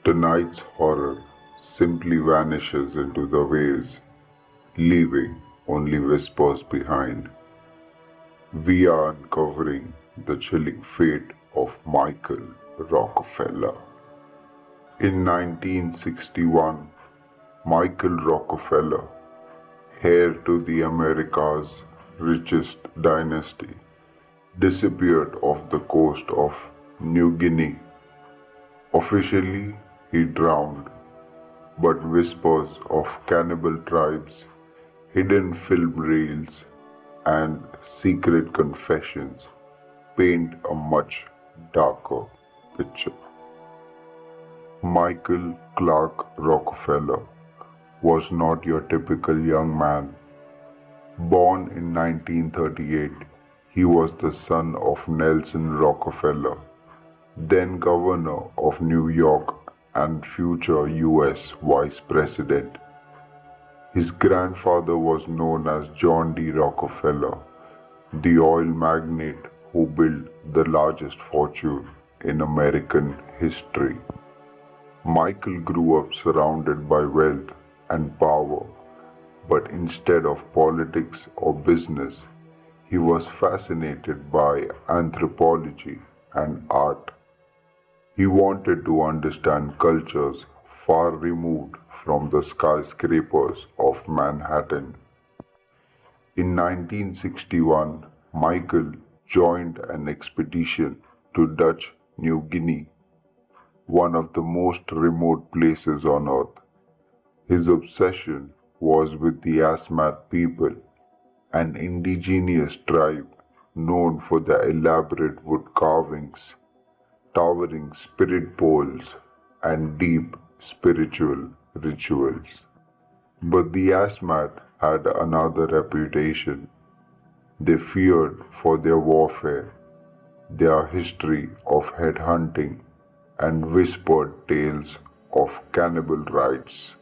Tonight's horror simply vanishes into the waves, leaving only whispers behind. We are uncovering the chilling fate of Michael Rockefeller. In 1961, Michael Rockefeller, heir to the America's richest dynasty, disappeared off the coast of New Guinea. Officially, he drowned, but whispers of cannibal tribes, hidden film reels, and secret confessions paint a much darker picture. Michael Clark Rockefeller was not your typical young man. Born in 1938, he was the son of Nelson Rockefeller, then Governor of New York and future US Vice President. His grandfather was known as John D. Rockefeller, the oil magnate who built the largest fortune in American history. Michael grew up surrounded by wealth and power, but instead of politics or business, he was fascinated by anthropology and art. He wanted to understand cultures far removed from the skyscrapers of Manhattan. In 1961, Michael joined an expedition to Dutch New Guinea, one of the most remote places on earth. His obsession was with the Asmat people, an indigenous tribe known for their elaborate wood carvings, towering spirit poles, and deep spiritual rituals. But the Asmat had another reputation. They feared for their warfare, their history of headhunting, and whispered tales of cannibal rites.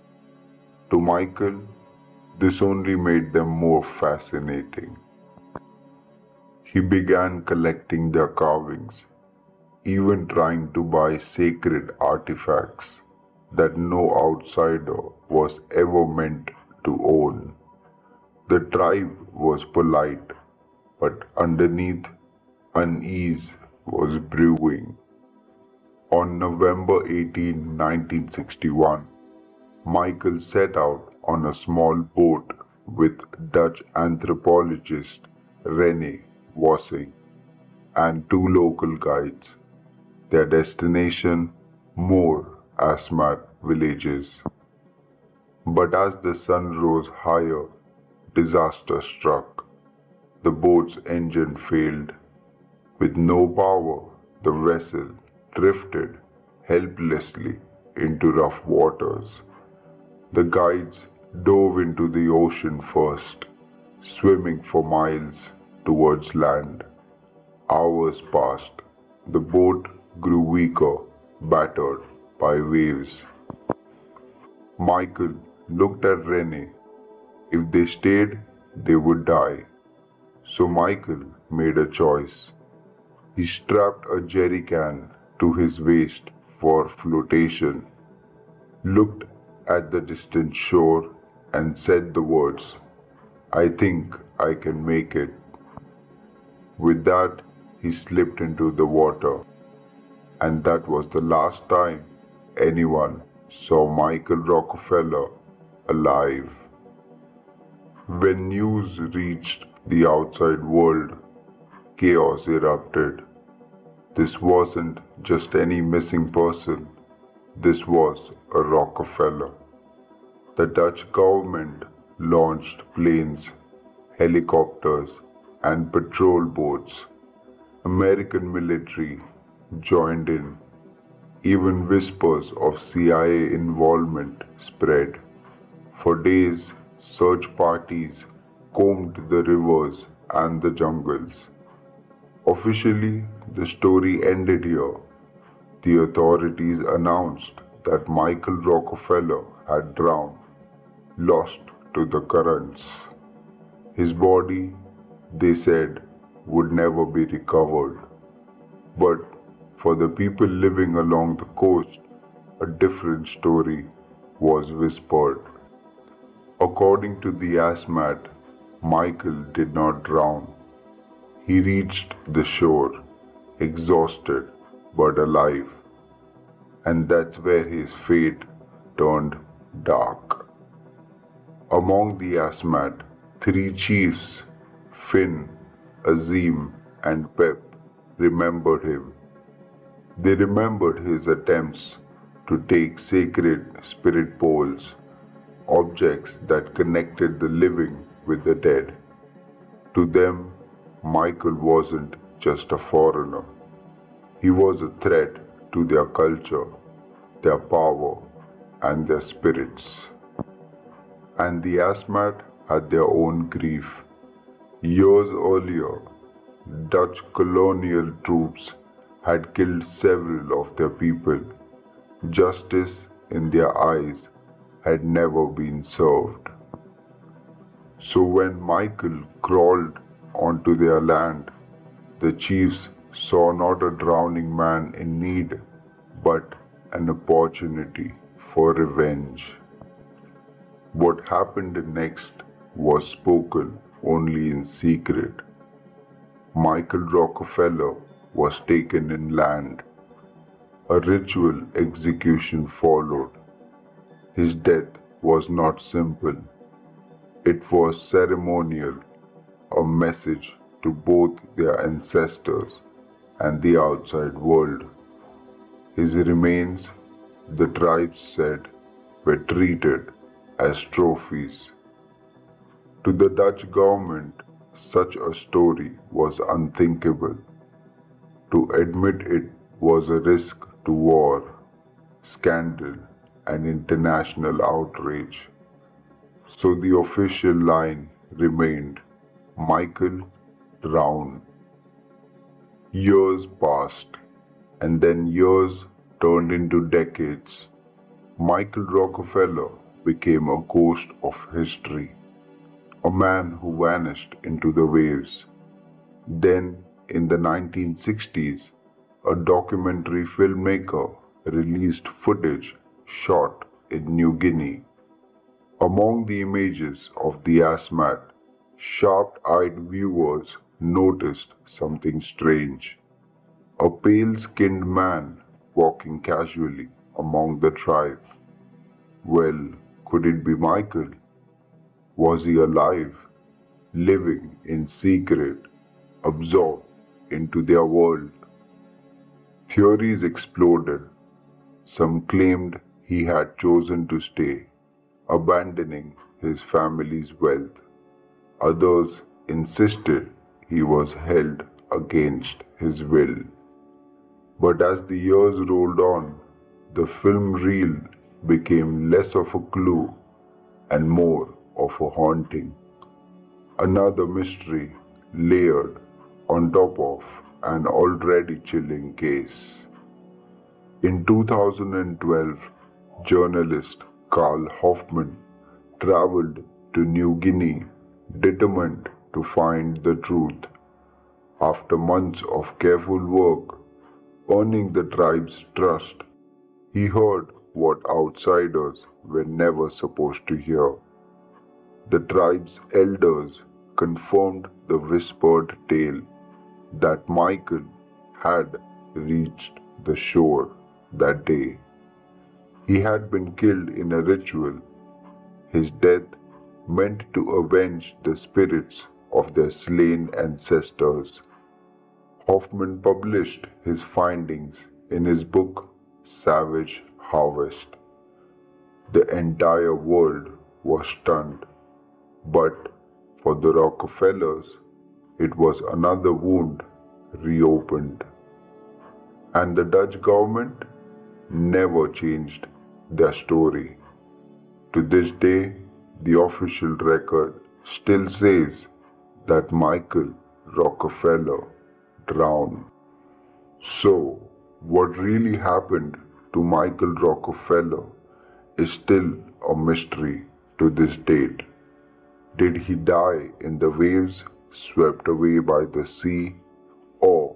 To Michael, this only made them more fascinating. He began collecting their carvings, even trying to buy sacred artifacts that no outsider was ever meant to own. The tribe was polite, but underneath, unease was brewing. On November 18, 1961, Michael set out on a small boat with Dutch anthropologist Rene Vossing and two local guides. Their destination, more Asmat villages. But as the sun rose higher, disaster struck. The boat's engine failed. With no power, the vessel drifted helplessly into rough waters. The guides dove into the ocean first, swimming for miles towards land. Hours passed. The boat grew weaker, battered by waves. Michael looked at Rene. If they stayed, they would die. So Michael made a choice. He strapped a jerry can to his waist for flotation, looked at the distant shore, and said the words, "I think I can make it." With that, he slipped into the water, and that was the last time anyone saw Michael Rockefeller alive. When news reached the outside world, chaos erupted. This wasn't just any missing person, this was a Rockefeller. The Dutch government launched planes, helicopters, and patrol boats. American military joined in. Even whispers of CIA involvement spread. For days, search parties combed the rivers and the jungles. Officially, the story ended here. The authorities announced that Michael Rockefeller had drowned, lost to the currents. His body, they said, would never be recovered. But for the people living along the coast, a different story was whispered. According to the Asmat, Michael did not drown. He reached the shore, exhausted but alive, and that's where his fate turned dark. Among the Asmat, three chiefs, Finn, Azim, and Pep, remembered him. They remembered his attempts to take sacred spirit poles, objects that connected the living with the dead. To them, Michael wasn't just a foreigner. He was a threat to their culture, their power, and their spirits. And the Asmat had their own grief. Years earlier, Dutch colonial troops had killed several of their people. Justice in their eyes had never been served. So when Michael crawled onto their land, the chiefs saw not a drowning man in need, but an opportunity for revenge. What happened next was spoken only in secret. Michael Rockefeller was taken inland. A ritual execution followed. His death was not simple. It was ceremonial, a message to both their ancestors and the outside world. His remains, the tribes said, were treated as trophies. To the Dutch government, such a story was unthinkable. To admit it was a risk to war, scandal, and international outrage. So the official line remained, Michael drowned. Years passed, and then years turned into decades. Michael Rockefeller became a ghost of history, a man who vanished into the waves. Then, in the 1960s, a documentary filmmaker released footage shot in New Guinea. Among the images of the Asmat, sharp-eyed viewers noticed something strange. A pale-skinned man walking casually among the tribe. Well, could it be Michael? Was he alive, living in secret, absorbed into their world? Theories exploded. Some claimed he had chosen to stay, abandoning his family's wealth. Others insisted he was held against his will. But as the years rolled on, the film reel became less of a clue and more of a haunting. Another mystery layered on top of an already chilling case. In 2012, journalist Carl Hoffman traveled to New Guinea determined to find the truth. After months of careful work, earning the tribe's trust, he heard what outsiders were never supposed to hear. The tribe's elders confirmed the whispered tale that Michael had reached the shore that day. He had been killed in a ritual. His death meant to avenge the spirits of their slain ancestors. Hoffman published his findings in his book Savage Harvest. The entire world was stunned, but for the Rockefellers, it was another wound reopened. And the Dutch government never changed their story. To this day, the official record still says that Michael Rockefeller drowned. So, what really happened to Michael Rockefeller is still a mystery to this date. Did he die in the waves swept away by the sea, or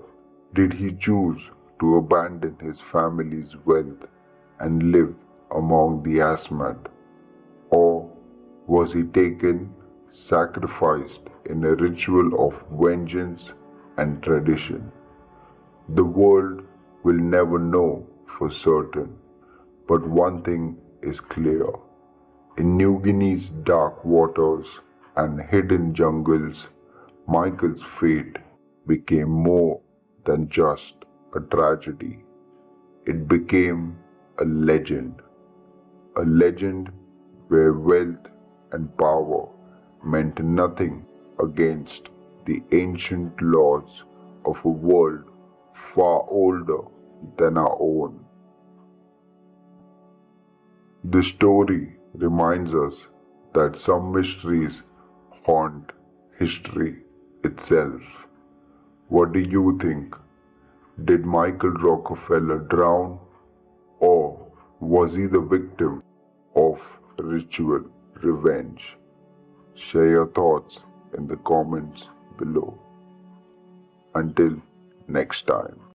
did he choose to abandon his family's wealth and live among the Asmat? Or was he taken, sacrificed in a ritual of vengeance and tradition? The world will never know for certain, but one thing is clear. In New Guinea's dark waters and hidden jungles, Michael's fate became more than just a tragedy. It became a legend where wealth and power meant nothing against the ancient laws of a world far older than our own. The story reminds us that some mysteries haunt history itself. What do you think? Did Michael Rockefeller drown, or was he the victim of ritual revenge? Share your thoughts in the comments below. Until next time.